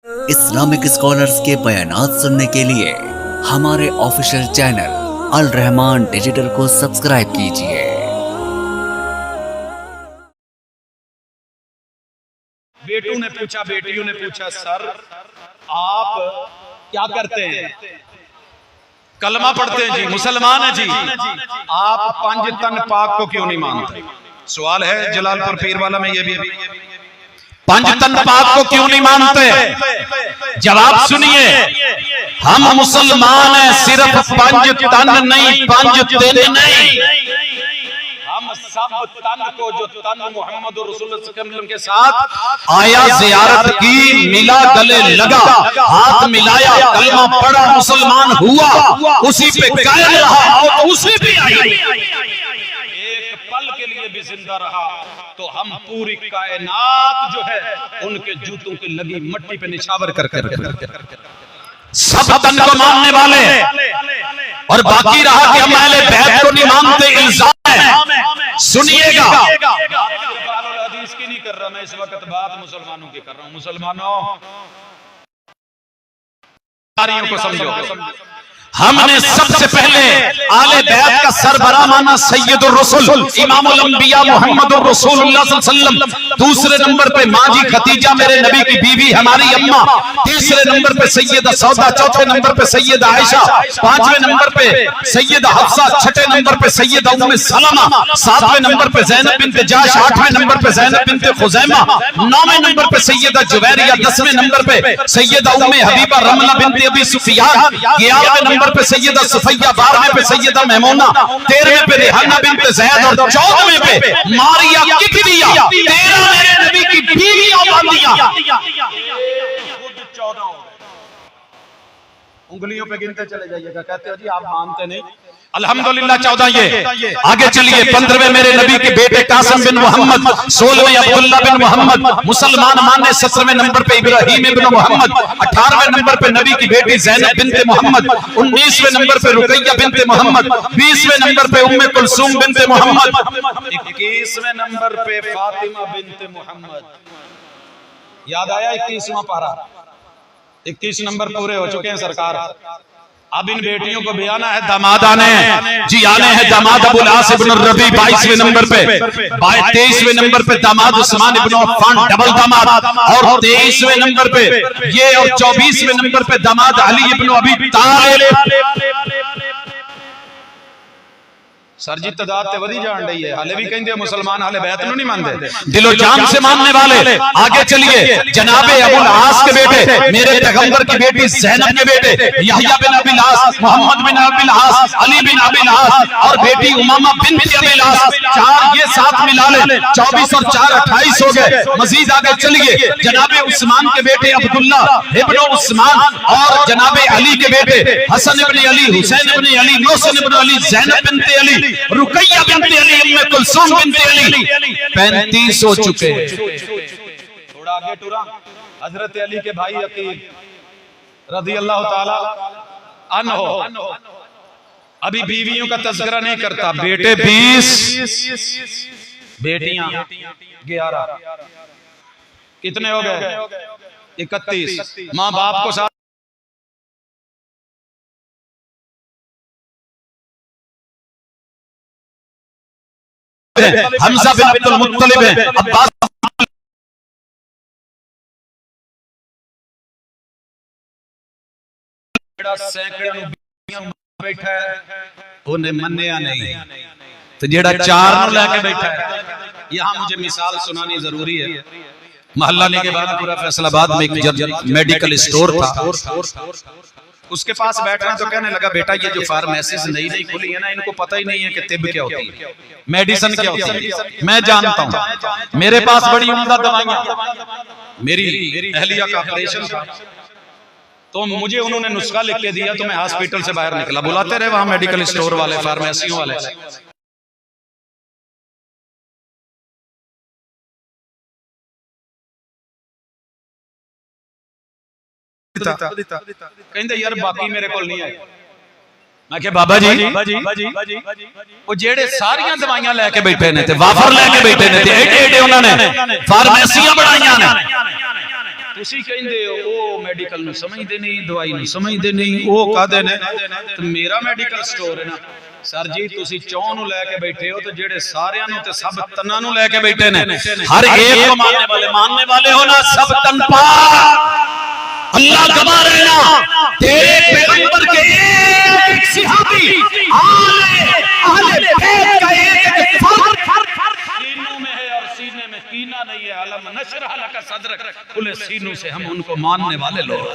Islamic scholars کے بیانات سننے کے لیے ہمارے آفیشیل چینل الرحمان ڈیجیٹل کو سبسکرائب کیجیے۔ بیٹوں نے پوچھا، بیٹیوں نے پوچھا، سر آپ کیا کرتے ہیں؟ کلمہ پڑھتے ہیں جی، مسلمان ہیں جی، آپ پنج تن پاک کو کیوں نہیں مانتے؟ سوال ہے جلال پور پیر والا میں، یہ بھی پنج تن پاک کو کیوں نہیں مانتے؟ جواب سنیے، ہم مسلمان ہیں، صرف پنج تن نہیں، پنج تن نہیں، ہم سب تن کو، جو تن محمد رسول اللہ صلی اللہ علیہ وسلم کے ساتھ آیا، زیارت کی، ملا، گلے لگا، ہاتھ ملایا، کلمہ پڑھا، مسلمان ہوا، اسی پہ قائم رہا اور اسی پہ آئی، ایک پل کے لیے بھی زندہ رہا، تو ہم پوری کائنات جو ہے ان کے جوتوں کی لگی مٹی پہ نچھاور کر سب تن کو ماننے والے، اور باقی رہا کہ ہم اہل بیت کو نہیں مانتے، الزام ہے، سنیے گا۔ حدیث کی نہیں کر رہا میں اس وقت، بات مسلمانوں کی کر رہا ہوں۔ مسلمانوں کو سمجھو، ہم نے سب سے پہلے آل بیت کا سربراہ مانا سید الرسول امام الانبیاء محمد الرسول اللہ صلی اللہ علیہ وسلم، دوسرے نمبر پہ ماں جی خدیجہ میرے نبی کی بیوی ہماری اماں، تیسرے نمبر پہ سیدہ سودا، چوتھے نمبر پہ سیدہ عائشہ، پانچویں نمبر پہ سیدہ حفصہ، چھٹے نمبر پہ سیدہ ام سلمہ، ساتویں نمبر پہ زینب بنت جاش، آٹھویں نمبر پہ زینب بنت خزیمہ، نویں نمبر پہ سیدہ جویریہ، دسویں نمبر پہ سیدہ ام حبیبہ رملہ بنت ابی سفیان، گیارہویں نمبر پہ سیدہ صفیہ، بارہویں پہ سیدہ میمونہ، تیرہویں پہ ریحانہ بنت زید، اور چودہویں پہ ماریا کبتیہ، 13 میرے نبی کی بیویاں باندیاں، خود 14 ہو گئے۔ انگلیوں پہ گنتے چلے جائیے گا، کہتے ہو جی آپ مانتے نہیں، الحمدللہ 14 یہ آگے چلیے۔ 15ویں میرے نبی کے بیٹے قاسم بن محمد، 16ویں عبداللہ بن محمد، مسلمان مانے 17ویں نمبر پہ ابراہیم بن محمد، 18ویں نمبر پہ نبی کی بیٹی زینب بنت محمد، 19ویں نمبر پہ رقیہ بنت محمد، 20ویں نمبر پہ ام کلثوم بنت محمد، 21ویں نمبر پہ فاطمہ بنت محمد۔ یاد آیا 21واں پارہ؟ 21 نمبر پورے ہو چکے ہیں سرکار۔ اب ان بیٹیوں کو بھی آنا ہے، داماد آنے ہیں جی، آنے ہیں داماد ابو العاص ابن الربیع 22ویں نمبر پہ، 23ویں نمبر پہ داماد عثمان ابن عفان ڈبل داماد، اور 23ویں نمبر پہ یہ، اور 24ویں نمبر پہ داماد علی ابن ابی طالب۔ سر جی تعداد تے ودی جان رہی ہے، حالے بھی کہیں دے مسلمان حالے بیعت نو نہیں مانتے، دل و جان سے ماننے والے۔ آگے چلیے، جناب ابو العاص کے بیٹے، میرے پیغمبر کی بیٹی زینب کے بیٹے، یحییٰ بن ابی العاص، محمد بن ابی العاص، علی بن ابی العاص، اور بیٹی امامہ بنت ابی العاص، 4 یہ ساتھ ملا لیں، 24 اور 4 28 ہو گئے۔ مزید آگے چلیے، جناب عثمان کے بیٹے عبداللہ ابن عثمان، اور جناب علی کے بیٹے حسن ابن علی، حسین ابن علی، محسن ابن علی، زینب بنت علی، رقیہ بنت علی، ام کلثوم بنت علی، 35 ہو چکے۔ تھوڑا آگے ٹورا، حضرت علی کے بھائی عقیل رضی اللہ تعالی عنہ، ابھی بیویوں کا تذکرہ نہیں کرتا، بیٹے 20، بیٹیاں 11، کتنے ہو گئے؟ 31۔ ماں باپ کو ساتھ حمزہ بن عبد المطلب ہے، عباس سینکڑے بیٹھا ہے، انہیں منیا نہیں، تو جیڑا 4 نو لے کے بیٹھا ہے۔ یہاں مجھے مثال سنانی ضروری ہے۔ محلہ لے کے بعد پورا فیصل آباد میں ایک میڈیکل اسٹور تھا، اس کے پاس بیٹھنا تو کہنے لگا بیٹا یہ جو فارمیسیز نئی نئی کھلی ہے نا، ان کو پتہ ہی نہیں ہے کہ طب کیا ہوتی ہے، میڈیسن کیا ہوتی ہے، میں جانتا ہوں، میرے پاس بڑی عمدہ دوائیاں، میری اہلیہ کا آپریشن تھا، تو مجھے انہوں نے نسخہ لکھ کے دیا، تو میں ہاسپٹل سے باہر نکلا، بلاتے رہے وہاں میڈیکل اسٹور والے، فارمیسیوں والے، کہندے یار باقی میرے کول نہیں آئے۔ میں کہ بابا جی وہ جیڑے ساریاں دوائیاں لے کے بیٹھے نے تے وافر لے کے بیٹھے نے تے ایڈے ایڈے انہوں نے فارمیسیاں بڑھائیاں نے، ਤੁਸੀਂ ਕਹਿੰਦੇ ਹੋ ਉਹ ਮੈਡੀਕਲ ਨੂੰ ਸਮਝਦੇ ਨਹੀਂ, ਦਵਾਈ ਨੂੰ ਸਮਝਦੇ ਨਹੀਂ, ਉਹ ਕਾਹਦੇ ਨੇ? ਤੇ ਮੇਰਾ ਮੈਡੀਕਲ ਸਟੋਰ ਹੈ ਨਾ ਸਰ ਜੀ, ਤੁਸੀਂ ਚੌਂ ਨੂੰ ਲੈ ਕੇ ਬੈਠੇ ਹੋ ਤੇ ਜਿਹੜੇ ਸਾਰਿਆਂ ਨੂੰ ਤੇ ਸਭ ਤਨਾਂ ਨੂੰ ਲੈ ਕੇ ਬੈਠੇ ਨੇ, ہر ایک کو ماننے والے ہو نا، سب تن پاک اللہ گواہ رہنا، تیرے پیغمبر کے ایک صحابی اہل بیت کا ایک فرد سینوں میں ہے اور سینے میں کینہ نہیں ہے، علم نشرح لک صدرک، کھلے سینوں سے ہم ان کو ماننے والے لوگ